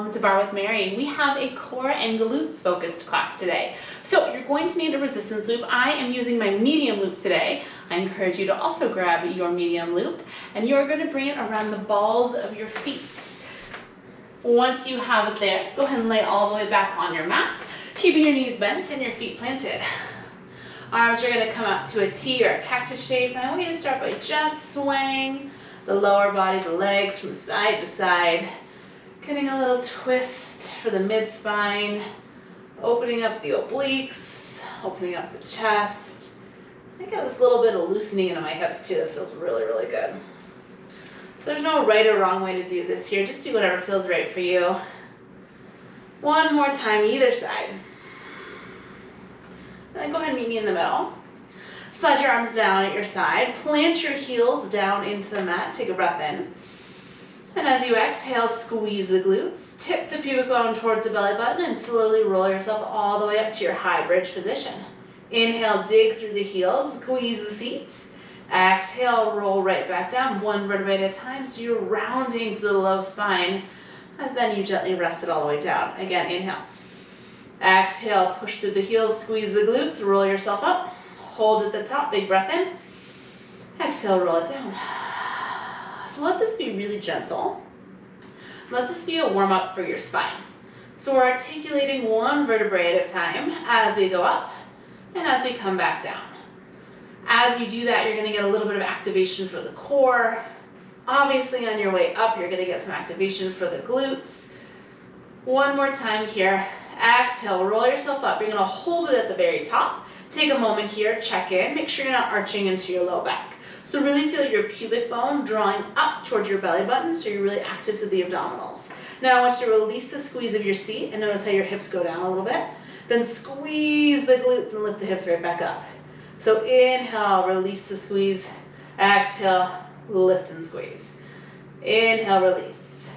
welcome to Barre with Mary. We have a core and glutes focused class today. So you're going to need a resistance loop. I am using my medium loop today. I encourage you to also grab your medium loop and you're going to bring it around the balls of your feet. Once you have it there, go ahead and lay all the way back on your mat, keeping your knees bent and your feet planted. Arms are going to come up to a T or a cactus shape, and I want you to start by just swaying the lower body, the legs from side to side, getting a little twist for the mid-spine, opening up the obliques, opening up the chest. I got this little bit of loosening into my hips too that feels really, really good. So there's no right or wrong way to do this here. Just do whatever feels right for you. One more time, either side. And then go ahead and meet me in the middle. Slide your arms down at your side. Plant your heels down into the mat. Take a breath in. And as you exhale, squeeze the glutes. Tip the pubic bone towards the belly button and slowly roll yourself all the way up to your high bridge position. Inhale, dig through the heels, squeeze the seat. Exhale, roll right back down, one vertebrae at a time, so you're rounding through the low spine. And then you gently rest it all the way down. Again, inhale. Exhale, push through the heels, squeeze the glutes, roll yourself up. Hold at the top, big breath in. Exhale, roll it down. So let this be really gentle. Let this be a warm-up for your spine. So we're articulating one vertebrae at a time as we go up and as we come back down. As you do that, you're going to get a little bit of activation for the core. Obviously, on your way up, you're going to get some activation for the glutes. One more time here. Exhale, roll yourself up. You're going to hold it at the very top. Take a moment here, check in. Make sure you're not arching into your low back. So really feel your pubic bone drawing up towards your belly button so you're really active through the abdominals. Now I want you to release the squeeze of your seat and notice how your hips go down a little bit. Then squeeze the glutes and lift the hips right back up. So inhale, release the squeeze. Exhale, lift and squeeze. Inhale, release.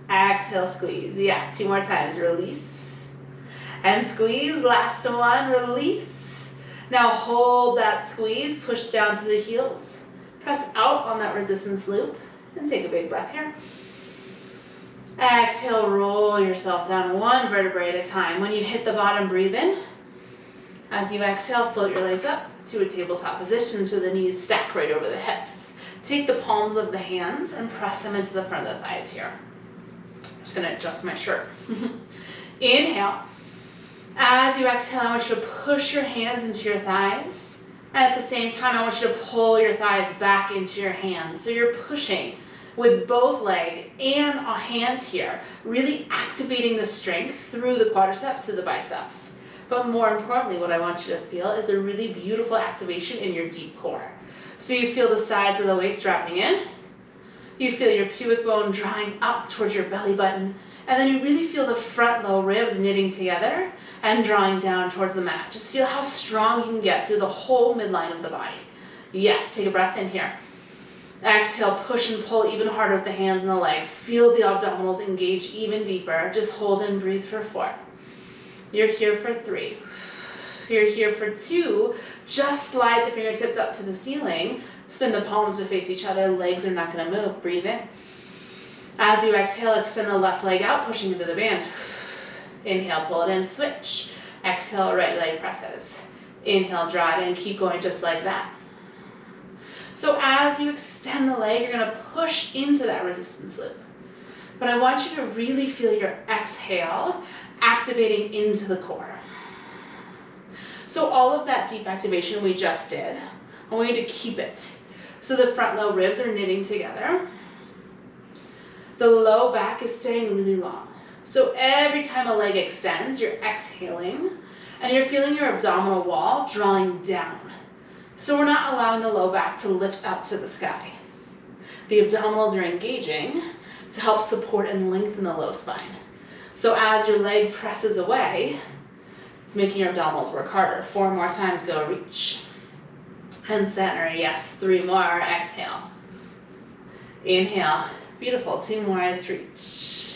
Exhale, squeeze. Yeah, 2 more times. Release and squeeze. Last one, release. Now hold that squeeze, push down through the heels. Press out on that resistance loop and take a big breath here. Exhale, roll yourself down one vertebrae at a time. When you hit the bottom, breathe in. As you exhale, float your legs up to a tabletop position so the knees stack right over the hips. Take the palms of the hands and press them into the front of the thighs here. I'm just going to adjust my shirt. Inhale. As you exhale, I want you to push your hands into your thighs. And at the same time, I want you to pull your thighs back into your hands. So you're pushing with both leg and a hand here, really activating the strength through the quadriceps to the biceps. But more importantly, what I want you to feel is a really beautiful activation in your deep core. So you feel the sides of the waist wrapping in. You feel your pubic bone drawing up towards your belly button. And then you really feel the front low ribs knitting together and drawing down towards the mat. Just feel how strong you can get through the whole midline of the body. Yes, take a breath in here. Exhale, push and pull even harder with the hands and the legs. Feel the abdominals engage even deeper. Just hold and breathe for 4. You're here for 3. You're here for 2. Just slide the fingertips up to the ceiling. Spin the palms to face each other. Legs are not going to move. Breathe in. As you exhale, extend the left leg out, pushing into the band. Inhale, pull it in, switch. Exhale, right leg presses. Inhale, draw it in, keep going just like that. So as you extend the leg, you're going to push into that resistance loop. But I want you to really feel your exhale activating into the core. So all of that deep activation we just did, I want you to keep it. So the front low ribs are knitting together. The low back is staying really long. So every time a leg extends, you're exhaling and you're feeling your abdominal wall drawing down. So we're not allowing the low back to lift up to the sky. The abdominals are engaging to help support and lengthen the low spine. So as your leg presses away, it's making your abdominals work harder. 4 more times, go reach. And center, yes, 3 more, exhale. Inhale. Beautiful. 2 more as reach.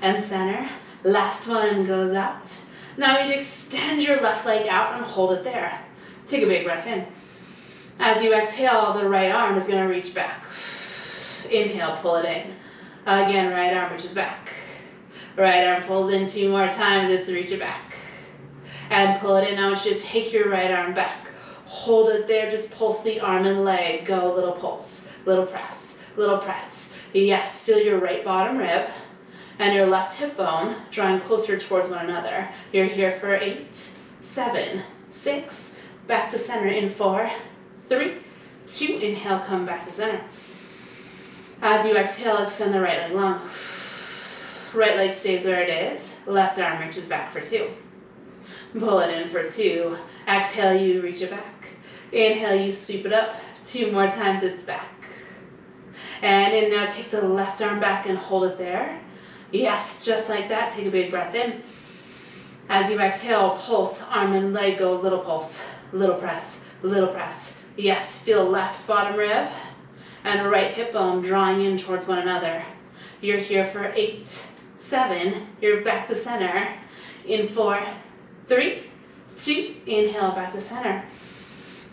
And center. Last one goes out. Now you'd extend your left leg out and hold it there. Take a big breath in. As you exhale, the right arm is going to reach back. Inhale, pull it in. Again, right arm reaches back. Right arm pulls in 2 more times. It's reach it back. And pull it in. I want you to take your right arm back. Hold it there. Just pulse the arm and leg. Go, little pulse. Little press. Little press. Yes, feel your right bottom rib and your left hip bone drawing closer towards one another. You're here for 8, 7, 6. Back to center in 4, 3, 2. Inhale, come back to center. As you exhale, extend the right leg long. Right leg stays where it is. Left arm reaches back for 2. Pull it in for 2. Exhale, you reach it back. Inhale, you sweep it up. 2 more times, it's back. And in now, take the left arm back and hold it there. Yes, just like that. Take a big breath in. As you exhale, pulse, arm and leg go, little pulse, little press, little press. Yes, feel left bottom rib and right hip bone drawing in towards one another. You're here for 8, 7. You're back to center in 4, 3, 2. Inhale, back to center.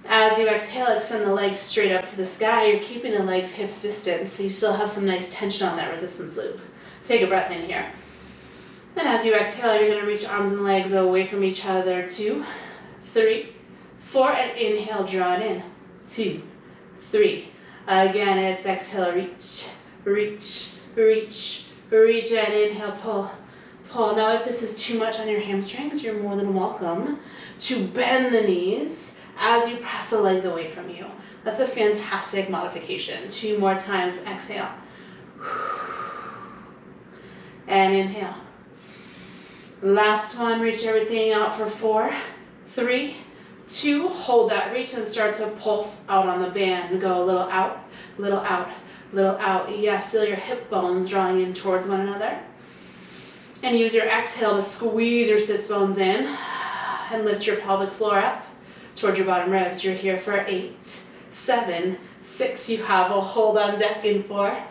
As you exhale, extend the legs straight up to the sky. You're keeping the legs hips distance, so you still have some nice tension on that resistance loop. Take a breath in here. And as you exhale, you're going to reach arms and legs away from each other. 2, 3, 4. And inhale, draw it in. 2, 3. Again, it's exhale, reach, reach, reach, reach, and inhale, pull, pull. Now, if this is too much on your hamstrings, you're more than welcome to bend the knees as you press the legs away from you. That's a fantastic modification. 2 more times, exhale. And inhale. Last one, reach everything out for 4, 3, 2. Hold that reach and start to pulse out on the band. Go a little out, little out, little out. Yes, feel your hip bones drawing in towards one another. And use your exhale to squeeze your sits bones in and lift your pelvic floor up towards your bottom ribs. You're here for 8, 7, 6. You have a hold on deck in 4,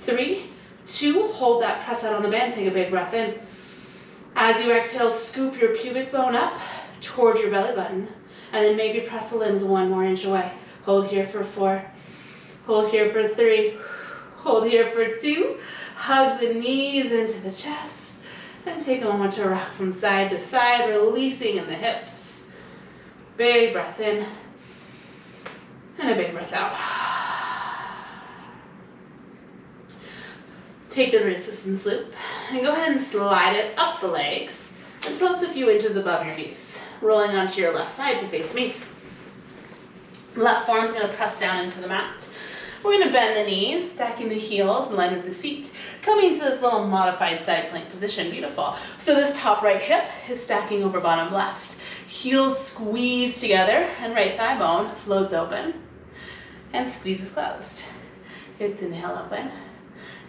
3, 2. Hold that press out on the band. Take a big breath in. As you exhale, scoop your pubic bone up towards your belly button. And then maybe press the limbs 1 more inch away. Hold here for 4. Hold here for 3. Hold here for 2. Hug the knees into the chest. And take a moment to rock from side to side, releasing in the hips. Big breath in. And a big breath out. Take the resistance loop and go ahead and slide it up the legs until it's a few inches above your knees. Rolling onto your left side to face me. Left forearm's going to press down into the mat. We're going to bend the knees, stacking the heels in line with the seat, coming to this little modified side plank position. Beautiful. So this top right hip is stacking over bottom left. Heels squeeze together and right thigh bone floats open and squeezes closed. It's inhale open.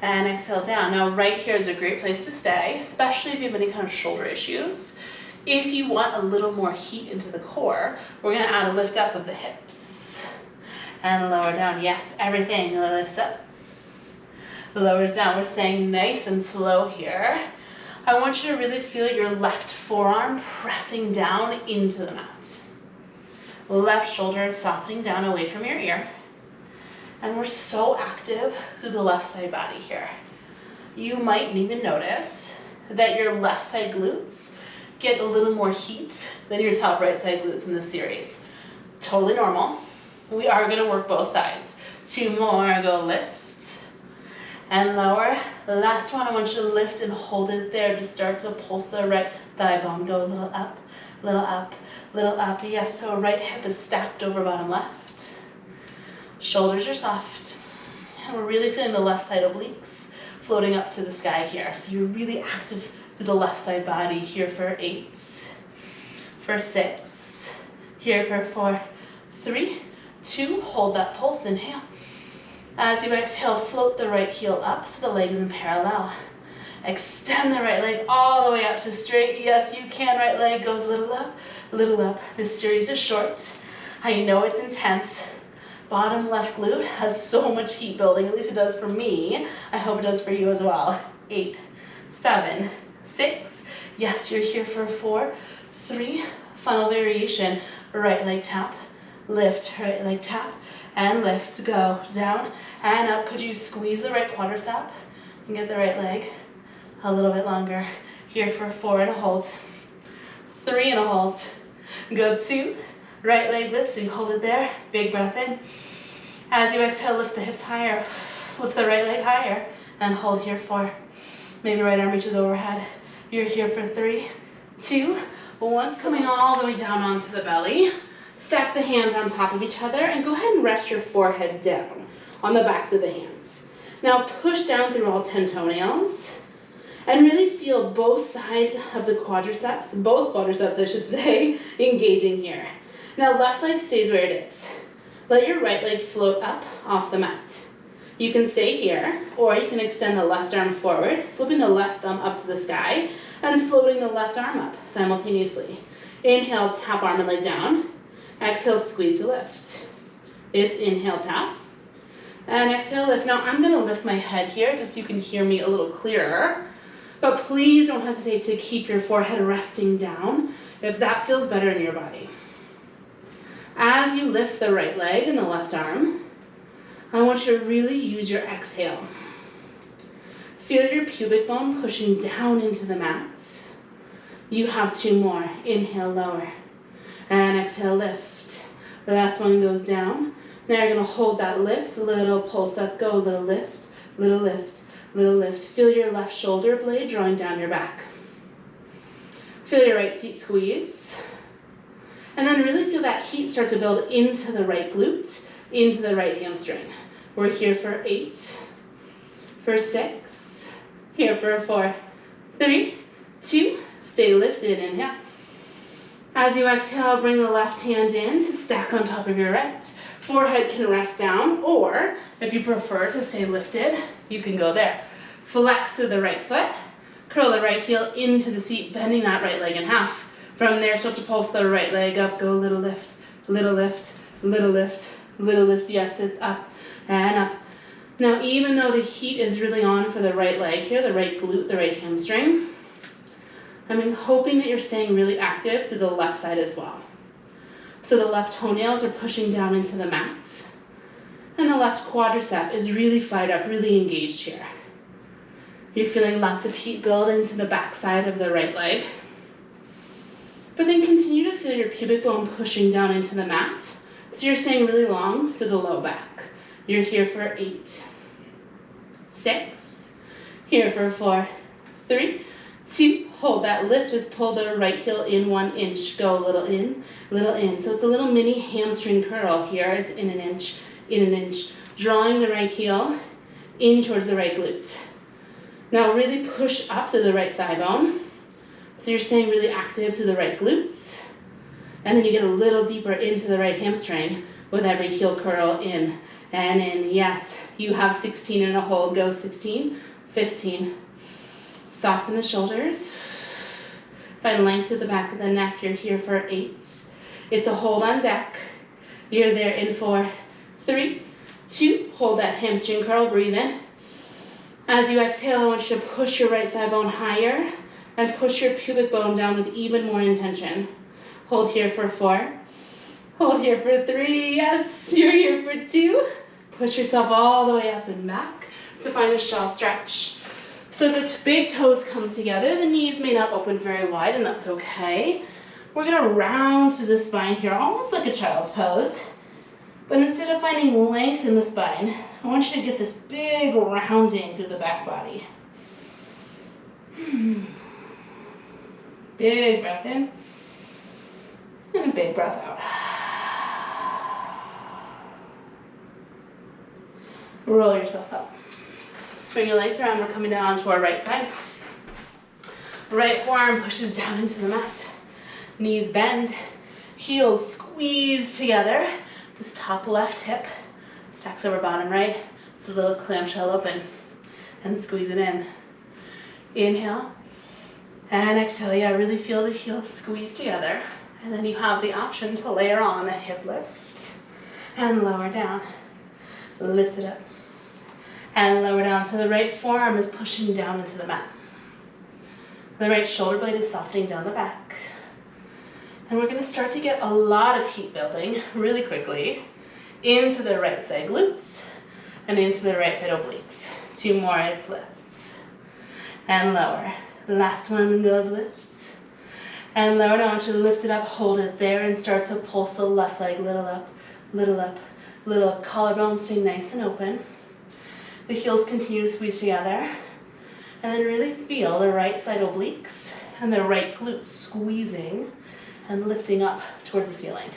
And exhale down. Now right here is a great place to stay, especially if you have any kind of shoulder issues. If you want a little more heat into the core, we're going to add a lift up of the hips. And lower down. Yes, everything lifts up. Lowers down. We're staying nice and slow here. I want you to really feel your left forearm pressing down into the mat. Left shoulder softening down away from your ear. And we're so active through the left side body here. You might even notice that your left side glutes get a little more heat than your top right side glutes in this series. Totally normal. We are going to work both sides. 2 more, go lift and lower. The last one, I want you to lift and hold it there to start to pulse the right thigh bone. Go a little up, little up, little up. Yes, so right hip is stacked over bottom left. Shoulders are soft, and we're really feeling the left side obliques floating up to the sky here. So you're really active through the left side body. Here for 8, for 6, here for 4, 3, 2. Hold that pulse, inhale. As you exhale, float the right heel up so the leg is in parallel. Extend the right leg all the way out to straight. Yes, you can. Right leg goes a little up, little up. This series is short. I know it's intense. Bottom left glute has so much heat building, at least it does for me. I hope it does for you as well. 8, 7, 6. Yes, you're here for 4, 3. Final variation. Right leg tap, lift, right leg tap, and lift. Go down and up. Could you squeeze the right quadricep and get the right leg A little bit longer. Here for 4 and a hold. 3 and a hold. Go 2. Right leg lifts, so you hold it there. Big breath in. As you exhale, lift the hips higher. Lift the right leg higher. And hold here 4. Maybe right arm reaches overhead. You're here for 3, 2, 1. Coming all the way down onto the belly. Stack the hands on top of each other and go ahead and rest your forehead down on the backs of the hands. Now push down through all 10 toenails and really feel both sides of the quadriceps, both quadriceps I should say, engaging here. Now left leg stays where it is. Let your right leg float up off the mat. You can stay here, or you can extend the left arm forward, flipping the left thumb up to the sky and floating the left arm up simultaneously. Inhale, tap arm and leg down. Exhale, squeeze to lift. It's inhale, tap. And exhale, lift. Now I'm gonna lift my head here just so you can hear me a little clearer. But please don't hesitate to keep your forehead resting down if that feels better in your body. As you lift the right leg and the left arm, I want you to really use your exhale. Feel your pubic bone pushing down into the mat. You have 2 more. Inhale, lower. And exhale, lift. The last one goes down. Now you're going to hold that lift. Little pulse up, go. Little lift, little lift, little lift. Feel your left shoulder blade drawing down your back. Feel your right seat squeeze. And then really feel that heat start to build into the right glute, into the right hamstring. We're here for 8, for 6, here for 4, 3, 2, stay lifted, inhale. As you exhale, bring the left hand in to stack on top of your right. Forehead can rest down, or if you prefer to stay lifted, you can go there. Flex through the right foot, curl the right heel into the seat, bending that right leg in half. From there, start to pulse the right leg up, go little lift, little lift, little lift, little lift. Yes, it's up and up. Now, even though the heat is really on for the right leg here, the right glute, the right hamstring, I'm hoping that you're staying really active through the left side as well. So the left toenails are pushing down into the mat, and the left quadricep is really fired up, really engaged here. You're feeling lots of heat build into the back side of the right leg. But then continue to feel your pubic bone pushing down into the mat. So you're staying really long through the low back. You're here for 8, 6, here for 4, 3, 2, hold that lift, just pull the right heel in 1 inch, go a little in, little in. So it's a little mini hamstring curl here, it's in an inch, drawing the right heel in towards the right glute. Now really push up to the right thigh bone. So you're staying really active through the right glutes. And then you get a little deeper into the right hamstring with every heel curl in and in. Yes, you have 16 and a hold. Go 16, 15. Soften the shoulders. Find length through the back of the neck. You're here for 8. It's a hold on deck. You're there in 4, 3, 2. Hold that hamstring curl. Breathe in. As you exhale, I want you to push your right thigh bone higher and push your pubic bone down with even more intention. Hold here for 4. Hold here for 3. Yes, you're here for 2. Push yourself all the way up and back to find a shell stretch. So the big toes come together. The knees may not open very wide, and that's okay. We're gonna round through the spine here, almost like a child's pose. But instead of finding length in the spine, I want you to get this big rounding through the back body. Big breath in, and a big breath out. Roll yourself up. Swing your legs around. We're coming down onto our right side. Right forearm pushes down into the mat. Knees bend, heels squeeze together. This top left hip stacks over bottom right. It's a little clamshell open, and squeeze it in. Inhale. And exhale, yeah, really feel the heels squeeze together. And then you have the option to layer on a hip lift and lower down. Lift it up and lower down. So the right forearm is pushing down into the mat. The right shoulder blade is softening down the back. And we're gonna start to get a lot of heat building really quickly into the right side glutes and into the right side obliques. 2 more, it's lifts. and lower. Last one goes lift and lower. Now I want you to lift it up, hold it there, and start to pulse the left leg, little up, little up, little up. Collarbone stay nice and open. The heels continue to squeeze together. And then really feel the right side obliques and the right glutes squeezing and lifting up towards the ceiling.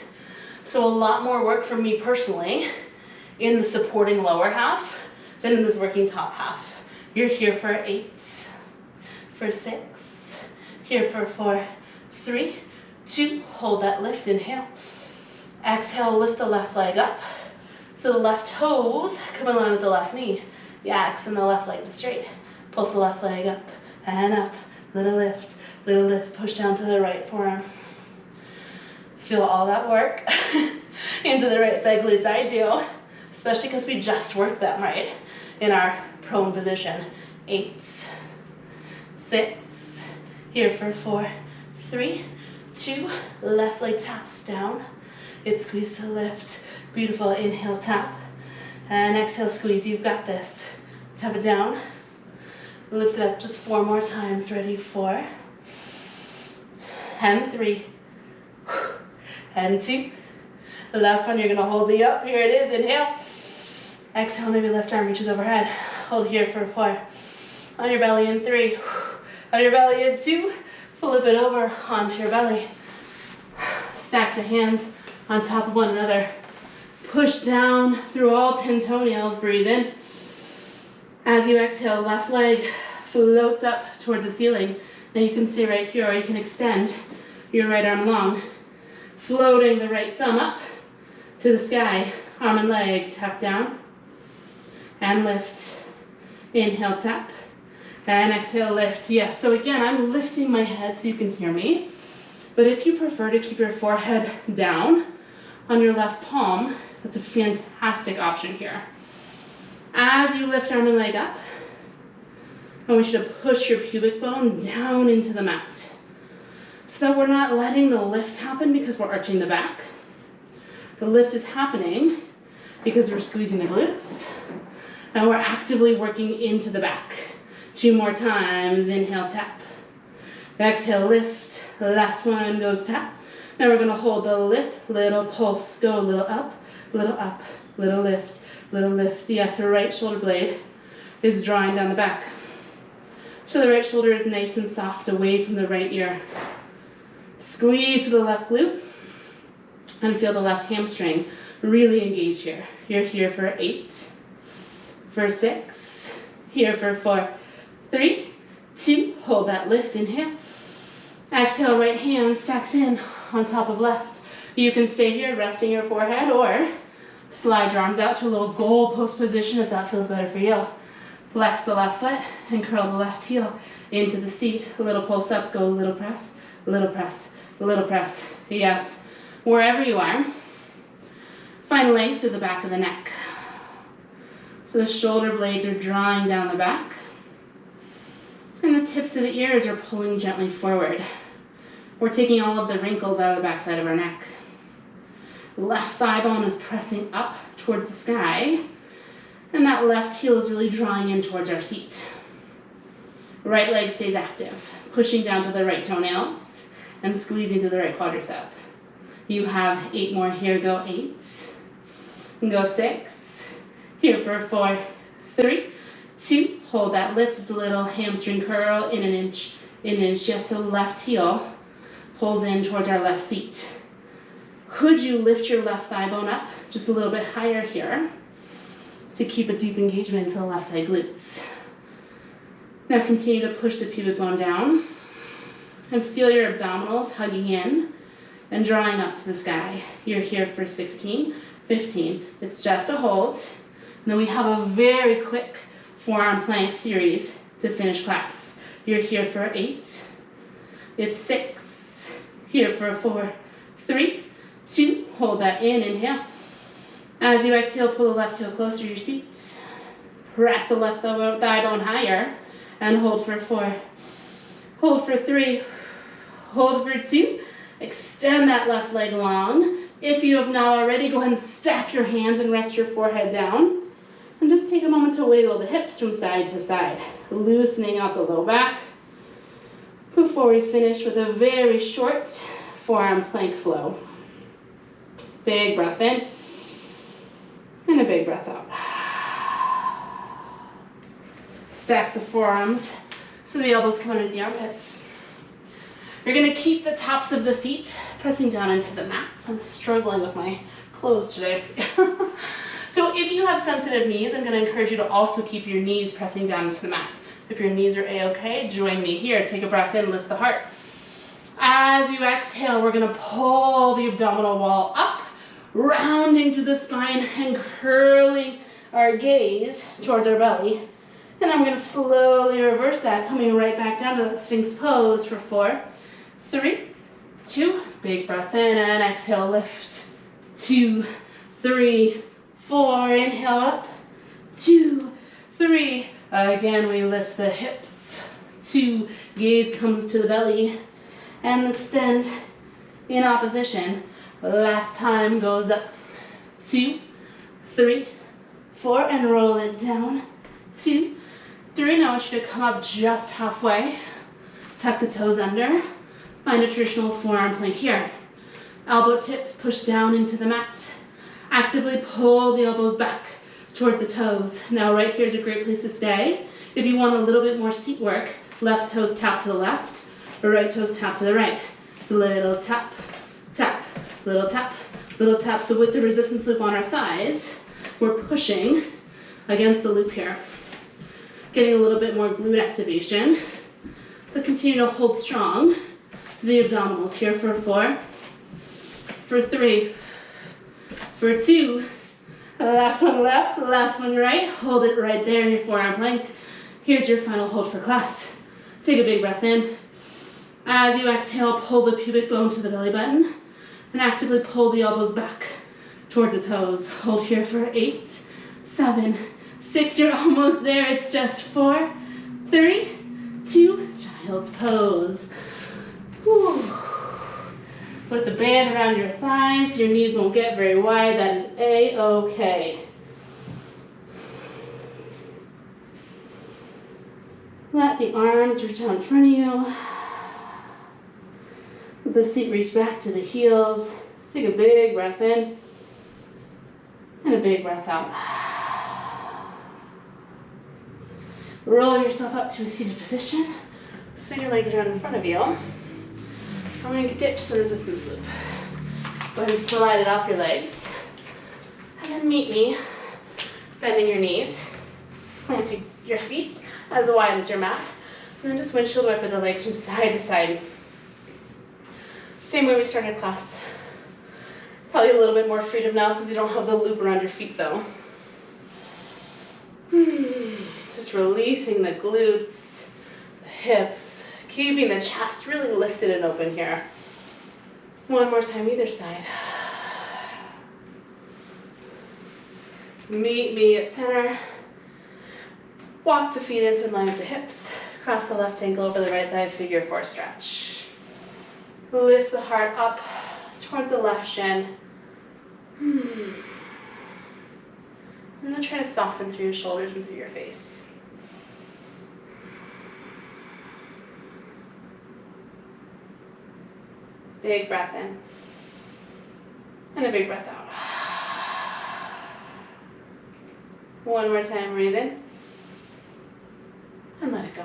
So a lot more work for me personally in the supporting lower half than in this working top half. You're here for 8, for 6, here for 4, 3, 2, hold that lift, inhale. Exhale, lift the left leg up. So the left toes come in line with the left knee. The axe and the left leg to straight. Pulse the left leg up and up. Little lift, push down to the right forearm. Feel all that work into the right side glutes. I do, especially because we just worked them, right? In our prone position. 8, 6, here for 4, 3, 2, left leg taps down. It's squeeze to lift. Beautiful, inhale, tap. And exhale, squeeze, you've got this. Tap it down. Lift it up just 4 more times. Ready? 4 and 3 and 2. The last one, you're gonna hold the up. Here it is, inhale. Exhale, maybe left arm reaches overhead. Hold here for 4. On your belly in 3. On your belly in 2. Flip it over onto your belly. Stack the hands on top of one another. Push down through all 10 toenails. Breathe in. As you exhale, left leg floats up towards the ceiling. Now you can stay right here, or you can extend your right arm long. Floating the right thumb up to the sky. Arm and leg tap down. And lift. Inhale, tap. And exhale, lift. Yes, so again, I'm lifting my head so you can hear me. But if you prefer to keep your forehead down on your left palm, that's a fantastic option here. As you lift arm and leg up, I want you to push your pubic bone down into the mat so that we're not letting the lift happen because we're arching the back. The lift is happening because we're squeezing the glutes and we're actively working into the back. 2 more times. Inhale, tap. Exhale, lift. Last one goes tap. Now we're going to hold the lift. Little pulse. Go a little up, little up, little lift. Little lift. Yes, the right shoulder blade is drawing down the back. So the right shoulder is nice and soft away from the right ear. Squeeze to the left glute and feel the left hamstring really engage here. You're here for 8, for 6, here for 4, 3, 2, hold that lift, inhale. Exhale, right hand stacks in on top of left. You can stay here resting your forehead or slide your arms out to a little goal post position if that feels better for you. Flex the left foot and curl the left heel into the seat. A little pulse up, go a little press, little press, little press. Yes, wherever you are, find length through the back of the neck. So the shoulder blades are drawing down the back and the tips of the ears are pulling gently forward. We're taking all of the wrinkles out of the backside of our neck. Left thigh bone is pressing up towards the sky, and that left heel is really drawing in towards our seat. Right leg stays active, pushing down to the right toenails and squeezing to the right quadricep. You have 8 more here. Go 8, and go 6, here for 4, 3, 2, hold that lift. It's a little hamstring curl in an inch, yes, so left heel pulls in towards our left seat. Could you lift your left thigh bone up just a little bit higher here to keep a deep engagement into the left side glutes? Now continue to push the pubic bone down and feel your abdominals hugging in and drawing up to the sky. You're here for 16, 15. It's just a hold. And then we have a very quick forearm plank series to finish class. You're here for 8. It's 6. Here for 4, 3, 2. Hold that in. Inhale. As you exhale, pull the left heel closer to your seat. Press the left thigh bone higher and hold for 4. Hold for 3. Hold for 2. Extend that left leg long. If you have not already, go ahead and stack your hands and rest your forehead down. And just take a moment to wiggle the hips from side to side, loosening out the low back before we finish with a very short forearm plank flow. Big breath in and a big breath out. Stack the forearms so the elbows come under the armpits. You're going to keep the tops of the feet pressing down into the mat. So I'm struggling with my clothes today. So if you have sensitive knees, I'm going to encourage you to also keep your knees pressing down into the mat. If your knees are a-okay, join me here. Take a breath in, lift the heart. As you exhale, we're going to pull the abdominal wall up, rounding through the spine and curling our gaze towards our belly. And then we're going to slowly reverse that, coming right back down to that Sphinx pose for 4, 3, 2, big breath in and exhale, lift. 2, 3, 4, inhale up. 2, 3, again we lift the hips. 2, gaze comes to the belly and extend in opposition. Last time goes up. 2, 3, 4, and roll it down. 2, 3, now I want you to come up just halfway. Tuck the toes under. Find a traditional forearm plank here. Elbow tips push down into the mat. Actively pull the elbows back towards the toes. Now right here is a great place to stay. If you want a little bit more seat work, left toes tap to the left, or right toes tap to the right. It's a little tap, tap, little tap, little tap. So with the resistance loop on our thighs, we're pushing against the loop here. Getting a little bit more glute activation, but continue to hold strong the abdominals here for 4, for 3, for 2, last one left, last one right. Hold it right there in your forearm plank. Here's your final hold for class. Take a big breath in. As you exhale, pull the pubic bone to the belly button and actively pull the elbows back towards the toes. Hold here for 8, 7, 6, you're almost there. It's just 4, 3, 2, child's pose. Whew. Put the band around your thighs. Your knees won't get very wide. That is a-okay. Let the arms reach out in front of you. Let the seat reach back to the heels. Take a big breath in and a big breath out. Roll yourself up to a seated position. Swing your legs around in front of you. I'm going to ditch the resistance loop. Go ahead and slide it off your legs. And then meet me, bending your knees, planting your feet as wide as your mat. And then just windshield wiper the legs from side to side. Same way we started class. Probably a little bit more freedom now since you don't have the loop around your feet though. Just releasing the glutes, the hips, keeping the chest really lifted and open here. One more time, either side. Meet me at center. Walk the feet into line with the hips. Cross the left ankle over the right thigh, figure 4 stretch. Lift the heart up towards the left shin. I'm going to try to soften through your shoulders and through your face. Big breath in. And a big breath out. One more time, breathe in. And let it go.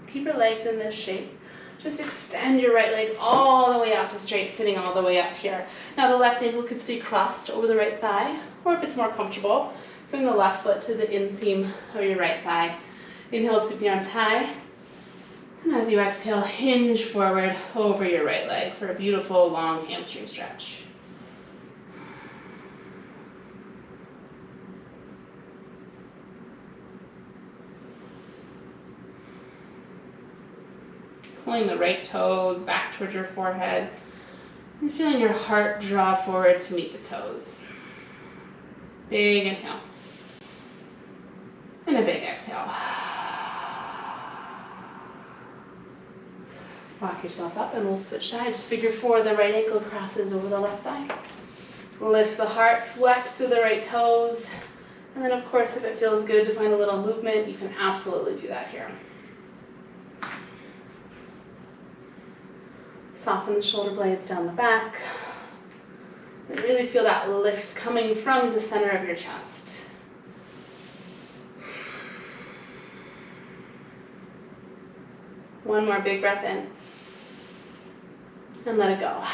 Keep your legs in this shape. Just extend your right leg all the way out to straight, sitting all the way up here. Now the left ankle could stay crossed over the right thigh, or if it's more comfortable, bring the left foot to the inseam of your right thigh. Inhale, sweep the arms high. And as you exhale, hinge forward over your right leg for a beautiful long hamstring stretch. Pulling the right toes back towards your forehead and feeling your heart draw forward to meet the toes. Big inhale. And a big exhale. Walk yourself up and we'll switch sides. Figure 4, the right ankle crosses over the left thigh. Lift the heart, flex through the right toes. And then of course, if it feels good to find a little movement, you can absolutely do that here. Soften the shoulder blades down the back. And really feel that lift coming from the center of your chest. One more big breath in. And let it go.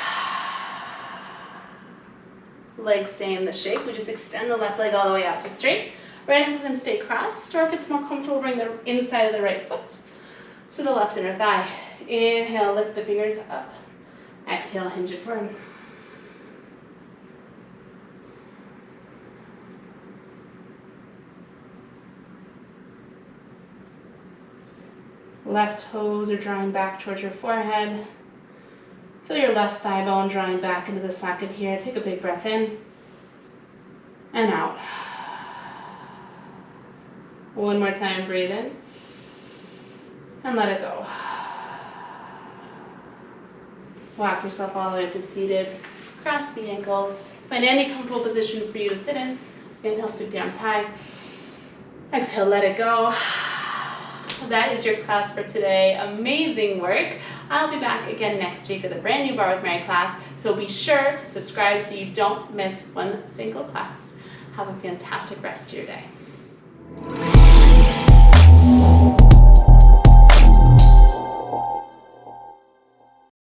Legs stay in the shape. We just extend the left leg all the way out to straight. Right ankle can stay crossed, or if it's more comfortable, bring the inside of the right foot to the left inner thigh. Inhale, lift the fingers up. Exhale, hinge it forward. Left toes are drawing back towards your forehead. Feel your left thigh bone drawing back into the socket here. Take a big breath in and out. One more time, breathe in and let it go. Walk yourself all the way up to seated. Cross the ankles. Find any comfortable position for you to sit in. Inhale, sweep the arms high. Exhale, let it go. That is your class for today. Amazing work. I'll be back again next week with a brand new Barre with Mary class, so be sure to subscribe so you don't miss one single class. Have a fantastic rest of your day.